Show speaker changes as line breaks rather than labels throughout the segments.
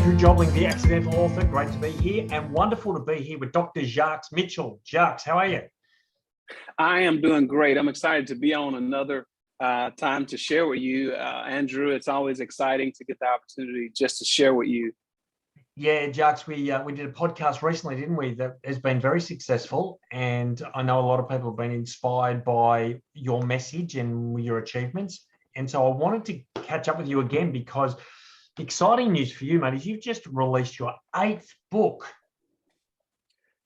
Andrew Jobling, the accidental author. Great to be here and wonderful to be here with Dr. Jacques Mitchell. Jacques, how are you?
I am doing great. I'm excited to be on another time to share with you, Andrew. It's always exciting to get the opportunity just to share with you.
Yeah, Jacques, we did a podcast recently, didn't we? That has been very successful, and I know a lot of people have been inspired by your message and your achievements. And so I wanted to catch up with you again because exciting news for you, mate, is you've just released your 8th book.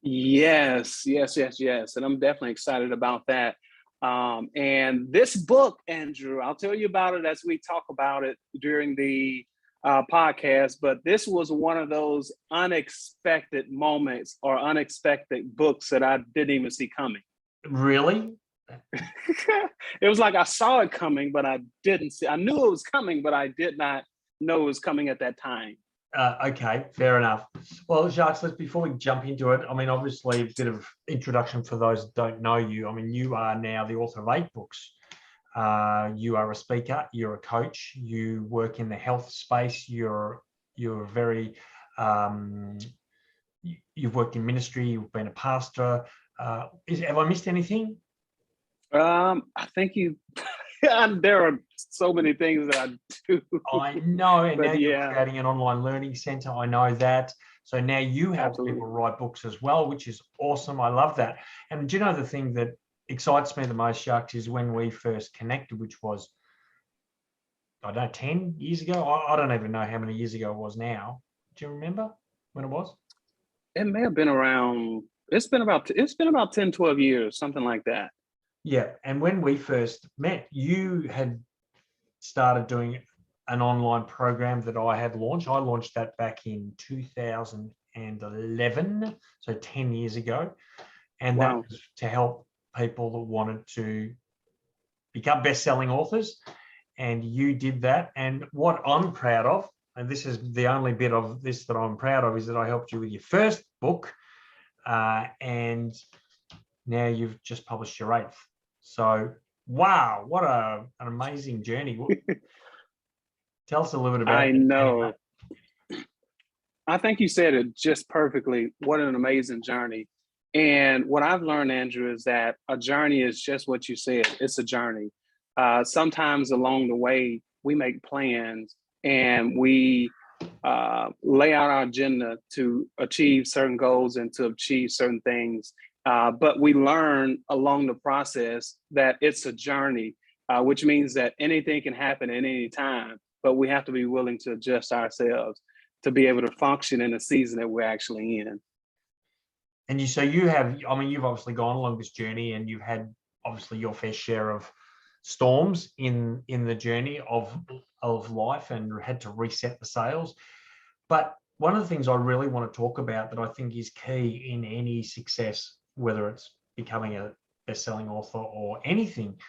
Yes. And I'm definitely excited about that. And this book, Andrew, I'll tell you about it as we talk about it during the podcast, but this was one of those unexpected moments or unexpected books that I didn't even see coming.
Really?
It was like I saw it coming, but I didn't see. I knew it was coming, but I did not know it was coming at that time.
Okay, fair enough. Well, Jacques, before we jump into it, I mean, obviously a bit of introduction for those that don't know you. I mean, you are now the author of 8 books. You are a speaker, you're a coach, you work in the health space, you're very, you've worked in ministry, you've been a pastor. Have I missed anything?
I think you. There are so many things that I do.
I know, and now
yeah.
you're creating an online learning center. I know that. So now you help
Absolutely.
people write books as well, which is awesome. I love that. And do you know the thing that excites me the most, Jacques, is when we first connected, which was, I don't know, 10 years ago. I don't even know how many years ago it was now. Do you remember when it was?
It may have been around. It's been about 10, 12 years, something like that.
Yeah. And when we first met, you had started doing an online program that I had launched. I launched that back in 2011, so 10 years ago. And
Wow.
that was to help people that wanted to become best-selling authors. And you did that. And what I'm proud of, and this is the only bit of this that I'm proud of, is that I helped you with your first book. And now you've just published your 8th. So, wow, what an amazing journey. Tell us a little bit about it.
I know. I think you said it just perfectly. What an amazing journey. And what I've learned, Andrew, is that a journey is just what you said. It's a journey. Sometimes along the way, we make plans and we lay out our agenda to achieve certain goals and to achieve certain things. But we learn along the process that it's a journey, which means that anything can happen at any time, but we have to be willing to adjust ourselves to be able to function in the season that we're actually in.
And you have, I mean, you've obviously gone along this journey and you've had obviously your fair share of storms in the journey of life and had to reset the sails. But one of the things I really want to talk about that I think is key in any success, whether it's becoming a best-selling author or anything,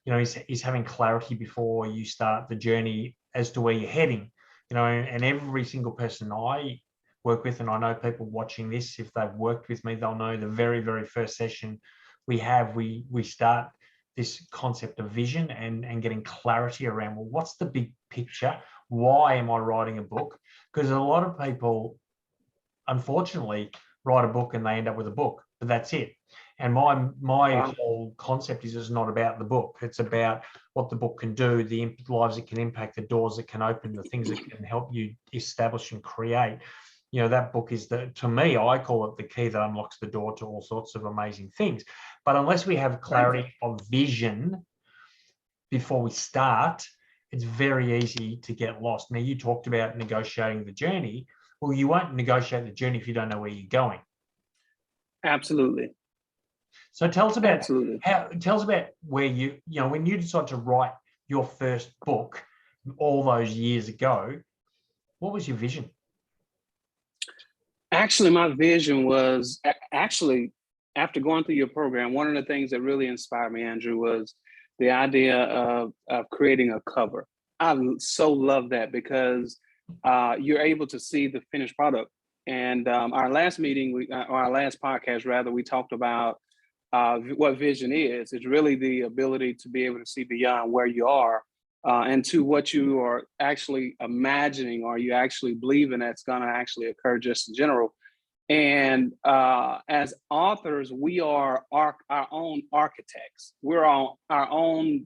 is having clarity before you start the journey as to where you're heading. And every single person I work with, and I know people watching this, if they've worked with me, they'll know the very, very first session we start this concept of vision and getting clarity around, well, what's the big picture? Why am I writing a book? Because a lot of people, unfortunately, write a book and they end up with a book, but that's it. And my whole concept is it's not about the book. It's about what the book can do, the lives it can impact, the doors it can open, the things that can help you establish and create. That book is to me, I call it the key that unlocks the door to all sorts of amazing things. But unless we have clarity of vision before we start, it's very easy to get lost. Now, you talked about negotiating the journey. Well, you won't negotiate the journey if you don't know where you're going.
Absolutely.
So tell us about where when you decided to write your first book all those years ago, what was your vision?
Actually, my vision was after going through your program, one of the things that really inspired me, Andrew, was the idea of creating a cover. I so love that because you're able to see the finished product. And our last meeting, or our last podcast, rather, we talked about what vision is. It's really the ability to be able to see beyond where you are and to what you are actually imagining or you actually believing that's going to actually occur just in general. And as authors, we are our own architects. We're our own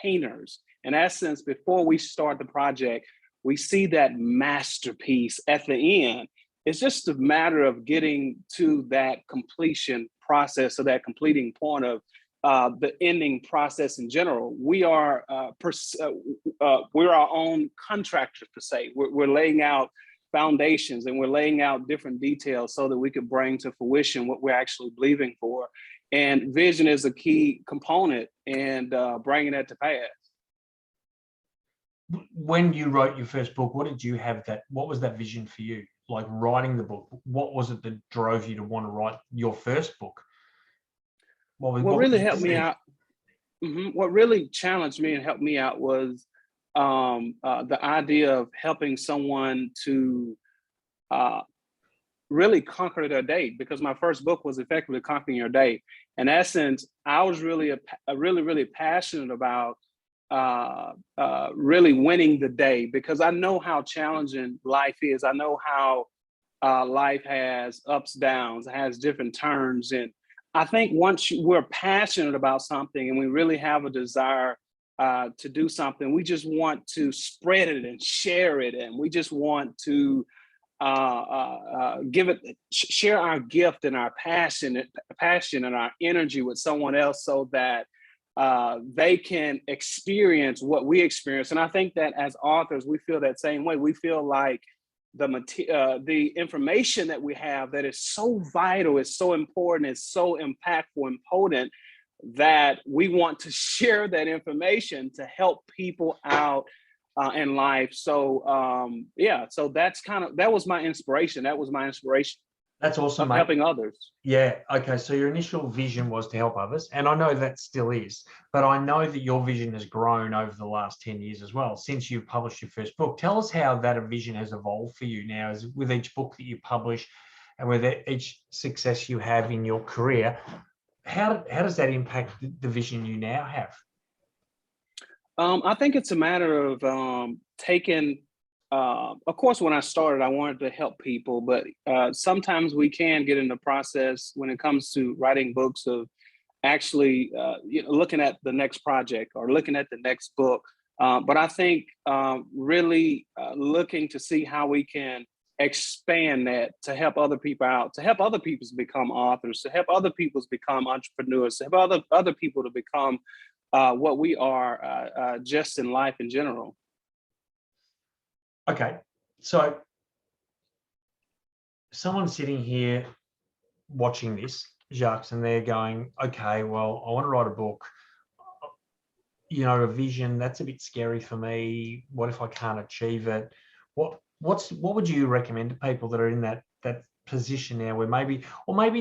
painters. In essence, before we start the project, we see that masterpiece at the end. It's just a matter of getting to that completion process, or that completing point of the ending process in general. We're our own contractors per se. We're laying out foundations and we're laying out different details so that we can bring to fruition what we're actually believing for. And vision is a key component in bringing that to pass.
When you wrote your first book, what was that vision for you? Like writing the book, what was it that drove you to want to write your first book?
What really helped me out, what really challenged me and helped me out was the idea of helping someone to really conquer their day, because my first book was effectively conquering your day. In essence, I was really really passionate about really winning the day, because I know how challenging life is. I know how life has ups, downs, has different turns. And I think once we're passionate about something and we really have a desire to do something, we just want to spread it and share it. And we just want to share our gift and our passion and our energy with someone else, so that they can experience what we experience. And I think that as authors, we feel that same way. We feel like the information that we have that is so vital, is so important, is so impactful and potent, that we want to share that information to help people out in life. So so that was my inspiration.
That's awesome,
of
mate.
helping others.
Yeah. Okay. So your initial vision was to help others, and I know that still is, but I know that your vision has grown over the last 10 years as well, since you published your first book. Tell us how that vision has evolved for you now, as with each book that you publish and with each success you have in your career. How does that impact the vision you now have?
I think it's a matter of taking, of course, when I started, I wanted to help people, but sometimes we can get in the process when it comes to writing books of actually looking at the next project or looking at the next book. But I think really looking to see how we can expand that to help other people out, to help other people become authors, to help other people become entrepreneurs, to help other people to become what we are just in life in general.
Okay, so someone's sitting here watching this, Jacques, and they're going, okay, well, I want to write a book. A vision, that's a bit scary for me. What if I can't achieve it? What would you recommend to people that are in that position now, where maybe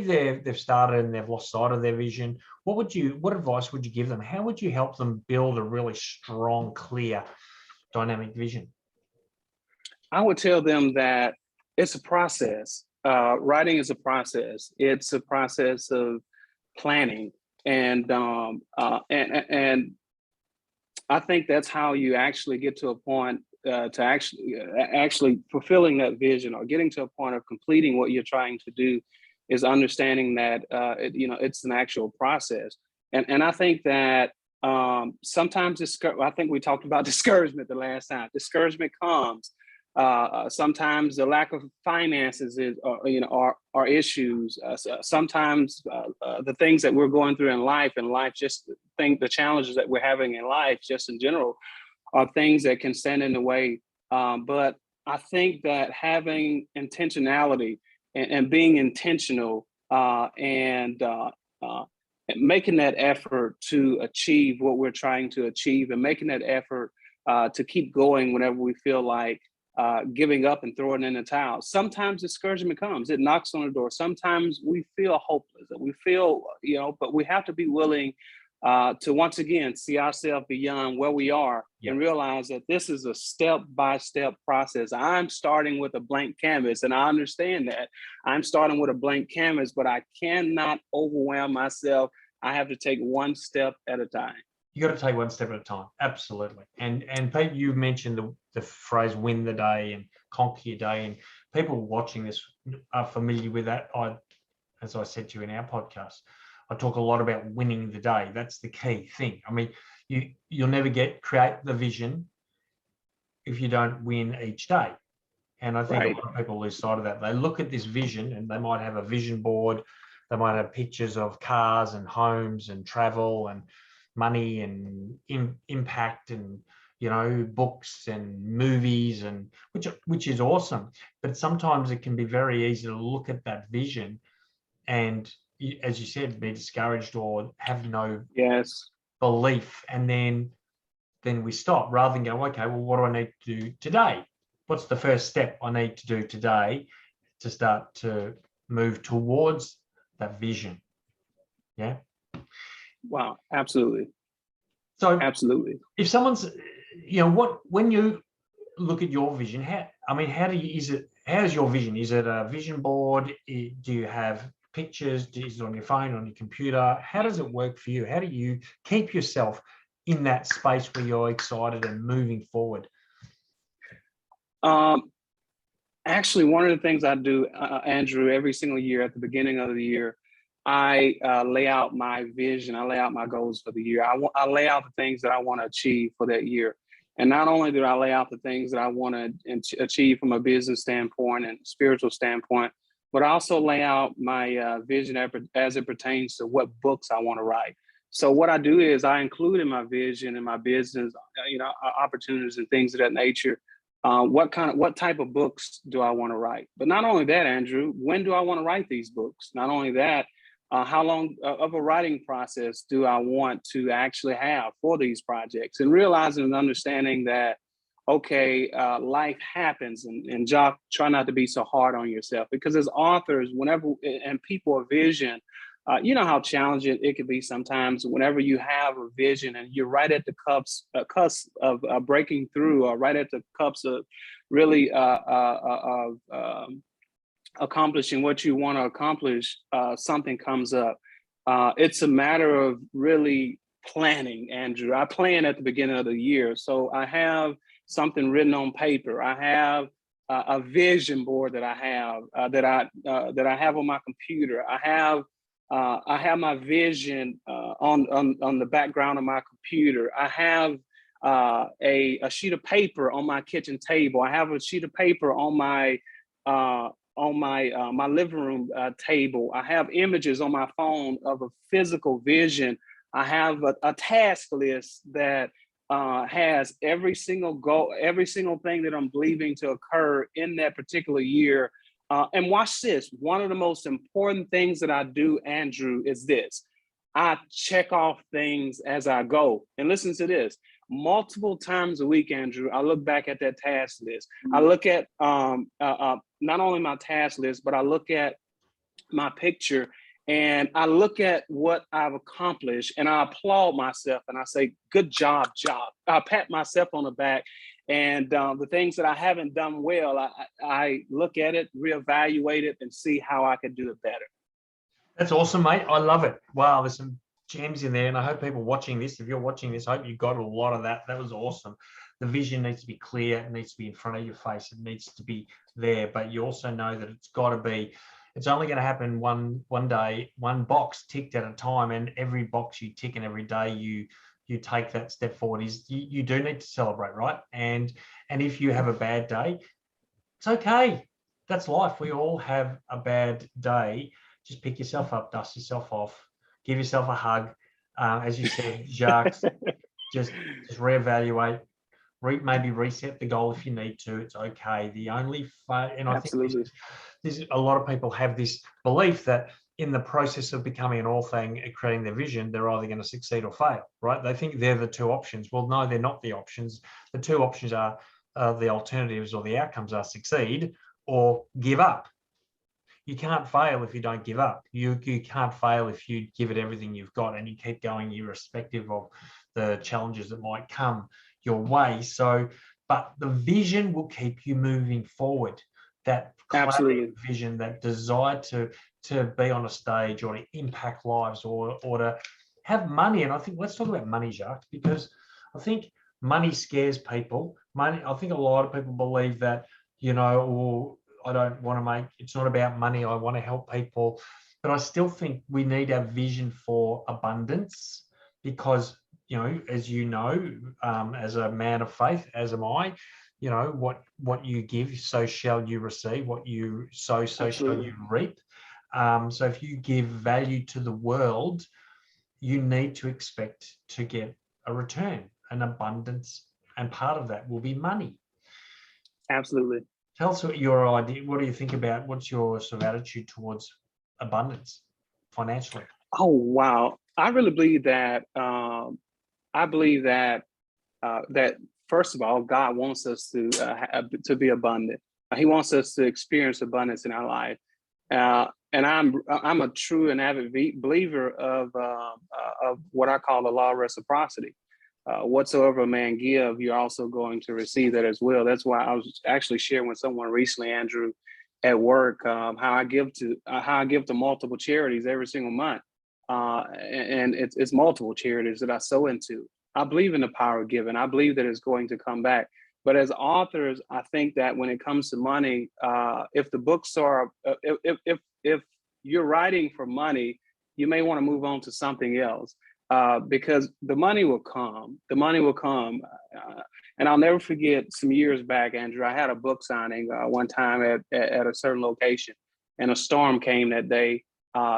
they've started and they've lost sight of their vision? What advice would you give them? How would you help them build a really strong, clear, dynamic vision?
I would tell them that it's a process. Writing is a process. It's a process of planning, and I think that's how you actually get to a point to actually fulfilling that vision, or getting to a point of completing what you're trying to do, is understanding that it's an actual process. And I think that sometimes I think we talked about discouragement the last time. Discouragement comes. Sometimes the lack of finances are issues. Sometimes the things that we're going through in life, the challenges that we're having in life, just in general, are things that can stand in the way. But I think that having intentionality and being intentional and making that effort to achieve what we're trying to achieve, and making that effort to keep going whenever we feel like giving up and throwing in the towel. Sometimes discouragement comes, it knocks on the door. Sometimes we feel hopeless, and we feel, but we have to be willing to once again see ourselves beyond where we are. Yep. And realize that this is a step-by-step process. I'm starting with a blank canvas, and I understand that I'm starting with a blank canvas, but I cannot overwhelm myself. I have to take one step at a time.
you got to take one step at a time. Absolutely. And Pete, you mentioned the phrase win the day and conquer your day. And people watching this are familiar with that. As I said to you in our podcast, I talk a lot about winning the day. That's the key thing. I mean, you'll never create the vision if you don't win each day. And I think a lot of people lose sight of that. They look at this vision and they might have a vision board. They might have pictures of cars and homes and travel and money and impact and, you know, books and movies, and which is awesome. But sometimes it can be very easy to look at that vision and, as you said, be discouraged or have no belief. And then we stop rather than go, okay, well, what do I need to do today? What's the first step I need to do today to start to move towards that vision? Yeah.
Wow. Absolutely.
So
absolutely.
If someone's, you know, when you look at your vision, how's your vision? Is it a vision board? Do you have pictures? Is it on your phone, on your computer? How does it work for you? How do you keep yourself in that space where you're excited and moving forward?
Actually, one of the things I do, Andrew, every single year at the beginning of the year, I lay out my vision. I lay out my goals for the year. I lay out the things that I want to achieve for that year. And not only do I lay out the things that I want to achieve from a business standpoint and spiritual standpoint, but I also lay out my vision as it pertains to what books I want to write. So what I do is I include in my vision and my business, opportunities and things of that nature. What type of books do I want to write? But not only that, Andrew, when do I want to write these books? Not only that, how long of a writing process do I want to actually have for these projects? And realizing and understanding that, okay, life happens, and Jacques, try not to be so hard on yourself, because as authors, and people of vision, you know how challenging it can be sometimes whenever you have a vision and you're right at the cusp of breaking through, or right at the cusp of really accomplishing what you want to accomplish. Something comes up. It's a matter of really planning, Andrew. I plan at the beginning of the year, so I have something written on paper. I have a vision board that I have that I have on my computer. I have my vision on the background of my computer. I have a sheet of paper on my kitchen table. I have a sheet of paper on my my living room table. I have images on my phone of a physical vision. I have a task list that has every single goal, every single thing that I'm believing to occur in that particular year. And watch this. One of the most important things that I do, Andrew, is this. I check off things as I go. And listen to this. Multiple times a week, Andrew, I look back at that task list. I look at not only my task list, but I look at my picture and I look at what I've accomplished, and I applaud myself and I say, good job, Job. I pat myself on the back. And the things that I haven't done well, I look at it, reevaluate it, and see how I can do it better.
That's awesome, mate. I love it. Wow, there's some gems in there, and I hope people watching this, if you're watching this, I hope you got a lot of that. That was awesome. The vision needs to be clear. It needs to be in front of your face. It needs to be there, but you also know that it's got to be. It's only going to happen one day, one box ticked at a time, and every box you tick and every day you take that step forward. You do need to celebrate, right? And if you have a bad day, it's okay. That's life. We all have a bad day. Just pick yourself up, dust yourself off, give yourself a hug. As you said, Jacques, just reevaluate, maybe reset the goal if you need to. It's okay. The only and I
Absolutely.
think a lot of people have this belief that in the process of becoming an all thing, creating their vision, they're either going to succeed or fail, right? They think they're the two options. Well, no, they're not the options. The two options are the alternatives, or the outcomes are succeed or give up. You can't fail if you don't give up. You can't fail if you give it everything you've got and you keep going, irrespective of the challenges that might come your way. So, but the vision will keep you moving forward. That clarity, vision, that desire to be on a stage or to impact lives or to have money. And I think let's talk about money, Jacques, because I think money scares people. Money, I think a lot of people believe that, or I don't want to make, it's not about money. I want to help people. But I still think we need a vision for abundance because, as as a man of faith, as am I, what you give, so shall you receive. What you sow, so shall you reap. So if you give value to the world, you need to expect to get a return, an abundance, and part of that will be money.
Absolutely.
Tell us what your idea, what do you think about, what's your sort of attitude towards abundance financially?
Oh, wow. I really believe that, that first of all, God wants us to be abundant. He wants us to experience abundance in our life. And I'm a true and avid believer of what I call the law of reciprocity. Whatsoever a man give, you're also going to receive that as well. That's why I was actually sharing with someone recently, Andrew, at work, how I give to multiple charities every single month, and it's multiple charities that I sow into. I believe in the power of giving. I believe that it's going to come back. But as authors, I think that when it comes to money, if the books are, if you're writing for money, you may want to move on to something else, because the money will come. The money will come. And I'll never forget some years back, Andrew, I had a book signing one time at a certain location, and a storm came that day.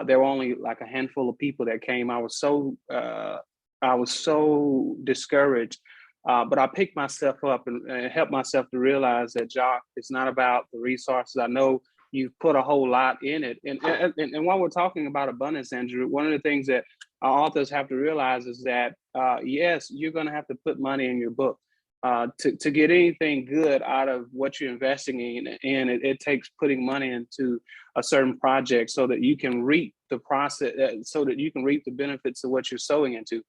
There were only like a handful of people that came. I was so discouraged. But I picked myself up and helped myself to realize that, Jacques, it's not about the resources. I know you've put a whole lot in it. And while we're talking about abundance, Andrew, one of the things that our authors have to realize is that, yes, you're going to have to put money in your book. To get anything good out of what you're investing in, and it takes putting money into a certain project so that you can reap the process, so that you can reap the benefits of what you're sowing into.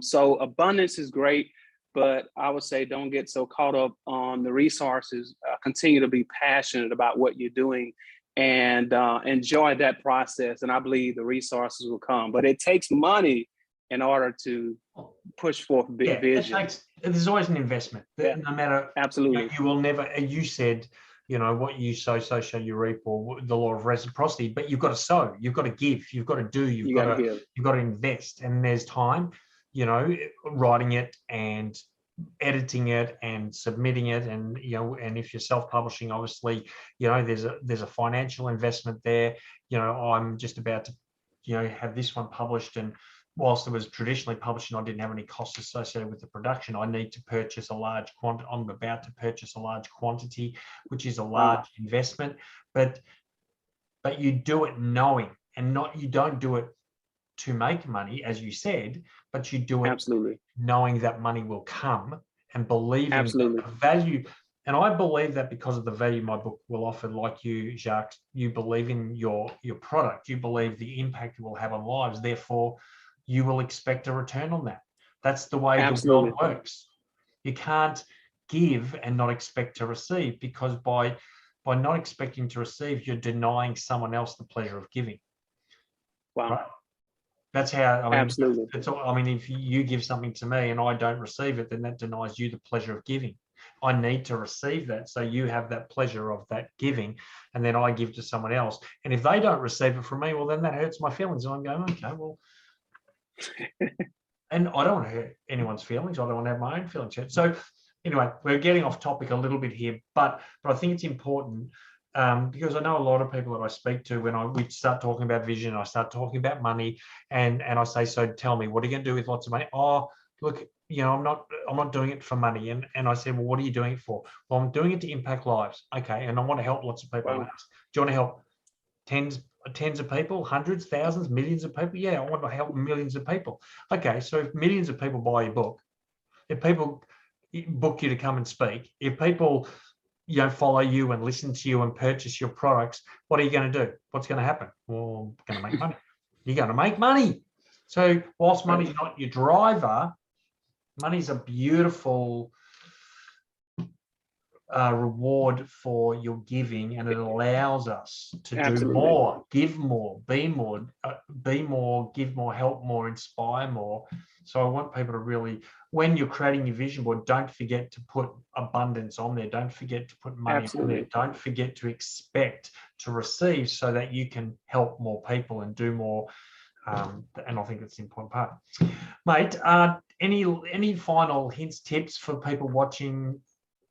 So abundance is great, but I would say don't get so caught up on the resources. Continue to be passionate about what you're doing and enjoy that process. And I believe the resources will come, but it takes money in order to push forth big vision.
There's always an investment.
Yeah,
no matter,
absolutely.
You will never, you said, what you sow, so shall you reap, or the law of reciprocity, but you've got to sow, you've got to give, you've got to do, you've got to invest. And there's time, writing it and editing it and submitting it. And, and if you're self-publishing, obviously, there's a financial investment there. I'm just about to, have this one published, and whilst it was traditionally published and I didn't have any costs associated with the production, I need to purchase a large quantity. I'm about to purchase a large quantity, which is a large investment. But you do it knowing, and you don't do it to make money, as you said, but you do it knowing that money will come and believing the value. And I believe that because of the value my book will offer, like you, Jacques, you believe in your product, you believe the impact it will have on lives. Therefore, you will expect a return on that. That's the way the world works. You can't give and not expect to receive, because by not expecting to receive, you're denying someone else the pleasure of giving.
Wow.
Right? That's how,
absolutely.
If you give something to me and I don't receive it, then that denies you the pleasure of giving. I need to receive that, so you have that pleasure of that giving, and then I give to someone else. And if they don't receive it from me, well, then that hurts my feelings. And I'm going, okay, well, and I don't want to hurt anyone's feelings. I don't want to have my own feelings hurt. So anyway, we're getting off topic a little bit here, but I think it's important, because I know a lot of people that I speak to, when we start talking about vision, I start talking about money, and I say, so tell me, what are you going to do with lots of money? Oh, look, I'm not doing it for money. And I said, well, what are you doing it for? Well, I'm doing it to impact lives. Okay, and I want to help lots of people. Do you want to help tens of people, hundreds, thousands, millions of people? Yeah, I want to help millions of people. Okay, so if millions of people buy your book, if people book you to come and speak, if people follow you and listen to you and purchase your products, what are you going to do? What's going to happen? Well, I'm going to make money. You're going to make money. So whilst money's not your driver, money's a beautiful reward for your giving, and it allows us to do
Absolutely.
more, give more, be more, give more, help more, inspire more. So I want people to really, when you're creating your vision board, don't forget to put abundance on there. Don't forget to put money
Absolutely.
on there. Don't forget to expect to receive, so that you can help more people and do more. And I think that's the important part. Mate, any final hints, tips for people watching?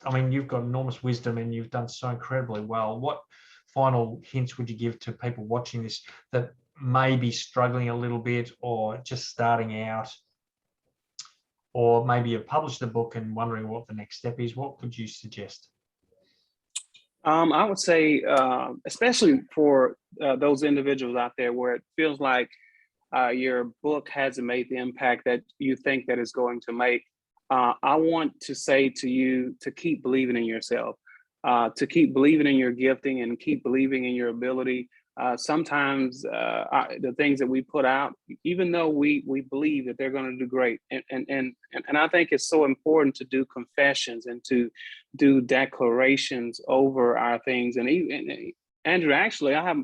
I mean, you've got enormous wisdom and you've done so incredibly well. What final hints would you give to people watching this that may be struggling a little bit, or just starting out, or maybe you've published the book and wondering what the next step is? What would you suggest?
I would say, especially for those individuals out there where it feels like your book hasn't made the impact that you think that it's going to make, I want to say to you to keep believing in yourself, to keep believing in your gifting and keep believing in your ability. Sometimes the things that we put out, even though we believe that they're going to do great, and I think it's so important to do confessions and to do declarations over our things. And even Andrew, actually, I have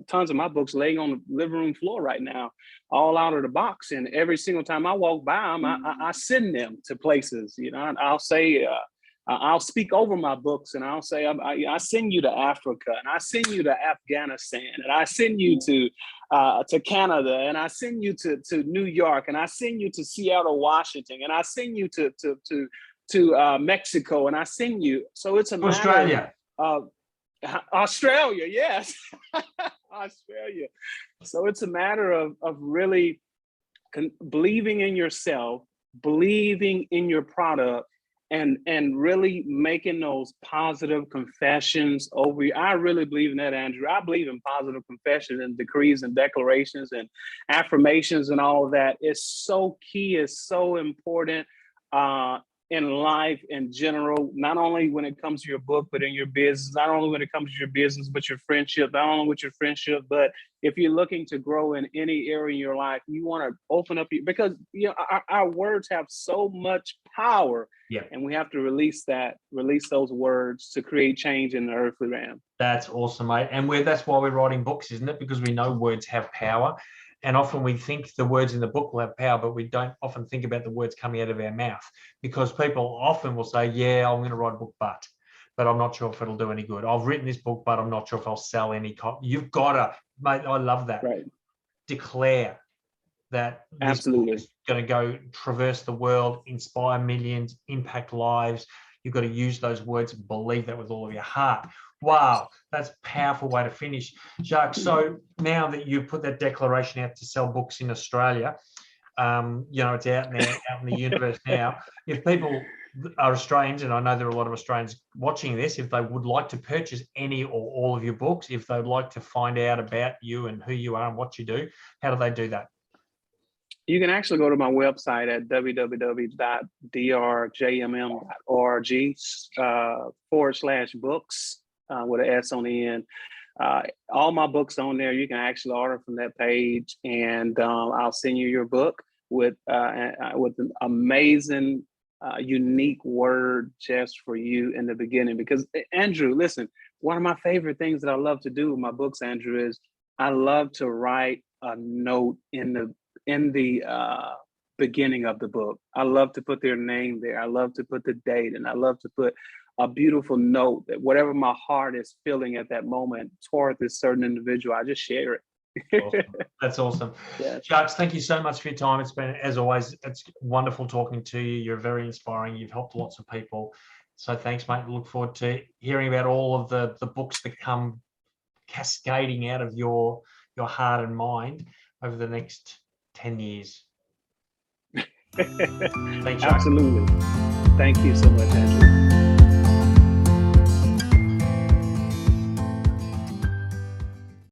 tons of my books laying on the living room floor right now, all out of the box. And every single time I walk by them, I send them to places. I'll say. I'll speak over my books and I'll say, I send you to Africa, and I send you to Afghanistan, and I send you to Canada, and I send you to New York, and I send you to Seattle, Washington, and I send you to Mexico, and I send you. So it's a matter
Australia.
of Australia, yes, Australia. So it's a matter of really believing in yourself, believing in your product, and really making those positive confessions over you. I really believe in that, Andrew. I believe in positive confessions and decrees and declarations and affirmations and all of that. It's so key, it's so important in life in general, not only when it comes to your book, but in your business, not only when it comes to your business, but your friendship, not only with your friendship, but if you're looking to grow in any area in your life, you want to open up because our words have so much power.
Yeah.
And we have to release those words to create change in the earthly realm.
That's awesome, mate. And that's why we're writing books, isn't it? Because we know words have power. And often we think the words in the book will have power, but we don't often think about the words coming out of our mouth, because people often will say, yeah, I'm going to write a book, but I'm not sure if it'll do any good. I've written this book, but I'm not sure if I'll sell any copy. You've got to, mate, I love that.
Right.
Declare that this
Absolutely
book is going to go traverse the world, inspire millions, impact lives. You've got to use those words and believe that with all of your heart. Wow, that's a powerful way to finish. Jacques, so now that you've put that declaration out to sell books in Australia, it's out now, out in the universe now. If people are Australians, and I know there are a lot of Australians watching this, if they would like to purchase any or all of your books, if they'd like to find out about you and who you are and what you do, how do they do that?
You can actually go to my website at www.drjmm.org/books with an S on the end. All my books on there. You can actually order from that page, and I'll send you your book with an amazing, unique word just for you in the beginning. Because Andrew, listen, one of my favorite things that I love to do with my books, Andrew, is I love to write a note in the beginning of the book. I love to put their name there. I love to put the date, and I love to put a beautiful note that whatever my heart is feeling at that moment toward this certain individual, I just share it.
Awesome. That's awesome. Yeah. Jacques, thank you so much for your time. It's been, as always, it's wonderful talking to you. You're very inspiring. You've helped lots of people. So thanks, mate. Look forward to hearing about all of the books that come cascading out of your heart and mind over the next 10 years. Thanks,
Absolutely. Thank you so much, Andrew.